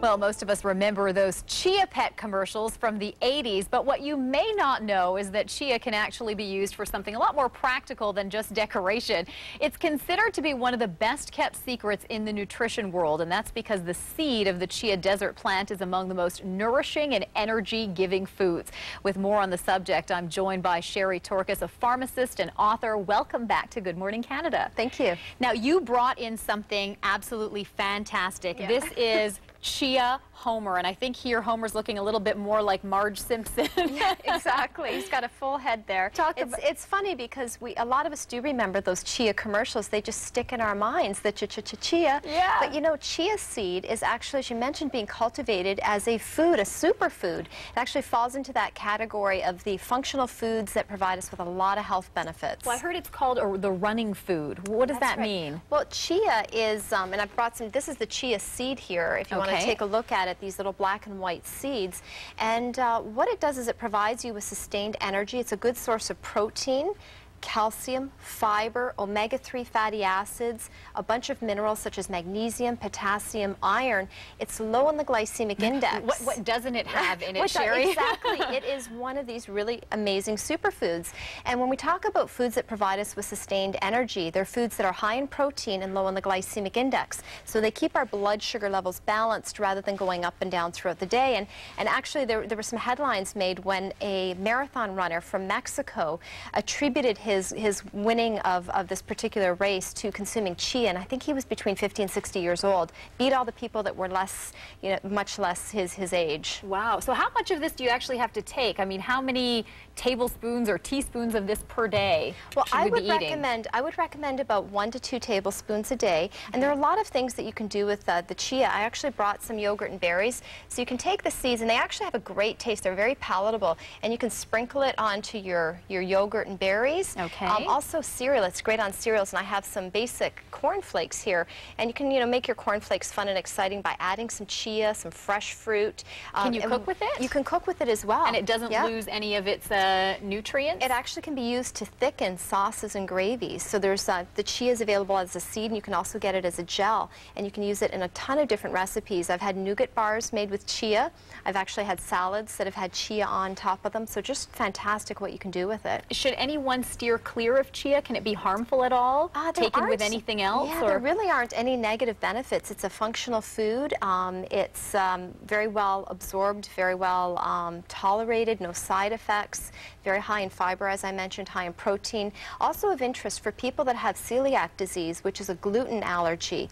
Well, most of us remember those Chia Pet commercials from the 80s, but what you may not know is that chia can actually be used for something a lot more practical than just decoration. It's considered to be one of the best kept secrets in the nutrition world, and that's because the seed of the chia desert plant is among the most nourishing and energy-giving foods. With more on the subject, I'm joined by Sherry Torkos, a pharmacist and author. Welcome back to Good Morning Canada. Thank you. Now, you brought in something absolutely fantastic. Yeah. This is Chia Homer, and I think here Homer's looking a little bit more like Marge Simpson. Yeah, exactly. He's got a full head there. It's funny because a lot of us do remember those chia commercials. They just stick in our minds, the chia. Yeah. But you know, chia seed is actually, as you mentioned, being cultivated as a food, a superfood. It actually falls into that category of the functional foods that provide us with a lot of health benefits. Well, I heard it's called the running food. What does that mean? Well, chia is, and I brought some, this is the chia seed here, if you want to take a look at it, these little black and white seeds. And what it does is it provides you with sustained energy. It's a good source of protein, calcium, fiber, omega-3 fatty acids, a bunch of minerals such as magnesium, potassium, iron. It's low on the glycemic index. What doesn't it have in it, Sherry? Exactly. It is one of these really amazing superfoods. And when we talk about foods that provide us with sustained energy, they're foods that are high in protein and low on the glycemic index. So they keep our blood sugar levels balanced rather than going up and down throughout the day. And actually there were some headlines made when a marathon runner from Mexico attributed his winning of this particular race to consuming chia, and I think he was between 50 and 60 years old, beat all the people that were less, you know, much less his age. Wow. So how much of this do you actually have to take? I mean, how many tablespoons or teaspoons of this per day should we be eating? I would recommend about 1 to 2 tablespoons a day, and there are a lot of things that you can do with the chia. I actually brought some yogurt and berries, so you can take the seeds, and they actually have a great taste. They're very palatable, and you can sprinkle it onto your yogurt and berries. Okay. Also cereal, it's great on cereals, and I have some basic cornflakes here, and you can, you know, make your cornflakes fun and exciting by adding some chia, some fresh fruit. Can you cook with it? You can cook with it as well. And it doesn't lose any of its nutrients? It actually can be used to thicken sauces and gravies. So there's the chia is available as a seed, and you can also get it as a gel, and you can use it in a ton of different recipes. I've had nougat bars made with chia. I've actually had salads that have had chia on top of them, so just fantastic what you can do with it. Should anyone steer clear of chia? Can it be harmful at all, taken with anything else? Yeah, there really aren't any negative benefits. It's a functional food. It's very well absorbed, very well tolerated, no side effects, very high in fiber, as I mentioned, high in protein. Also of interest for people that have celiac disease, which is a gluten allergy.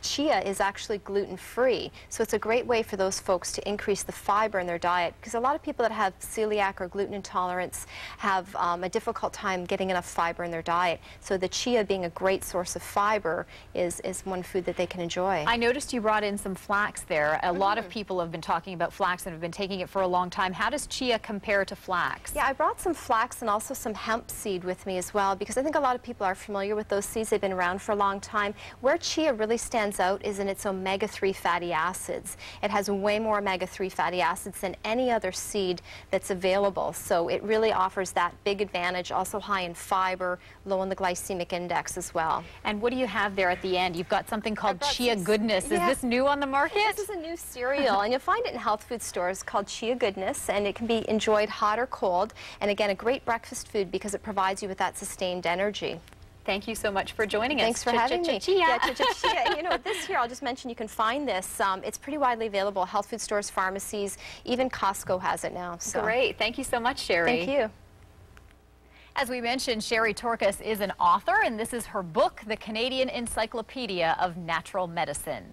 Chia is actually gluten-free, so it's a great way for those folks to increase the fiber in their diet, because a lot of people that have celiac or gluten intolerance have a difficult time getting enough fiber in their diet. So the chia, being a great source of fiber, is one food that they can enjoy. I noticed you brought in some flax there. A lot of people have been talking about flax and have been taking it for a long time. How does chia compare to flax? Yeah, I brought some flax and also some hemp seed with me as well, because I think a lot of people are familiar with those seeds. They've been around for a long time. Where chia really stands out is in its omega-3 fatty acids. It has way more omega-3 fatty acids than any other seed that's available, so it really offers that big advantage. Also high in fiber, low on the glycemic index as well. And what do you have there at the end? You've got something called Chia Goodness. Yeah. Is this new on the market? This is a new cereal, and you'll find it in health food stores, called Chia Goodness, and it can be enjoyed hot or cold. And again, a great breakfast food because it provides you with that sustained energy. Thank you so much for joining us. Thanks for having me. Chia. Yeah, Chia. You know, this here, I'll just mention you can find this. It's pretty widely available, health food stores, pharmacies, even Costco has it now. So. Great. Thank you so much, Sherry. Thank you. As we mentioned, Sherry Torkos is an author, and this is her book, The Canadian Encyclopedia of Natural Medicine.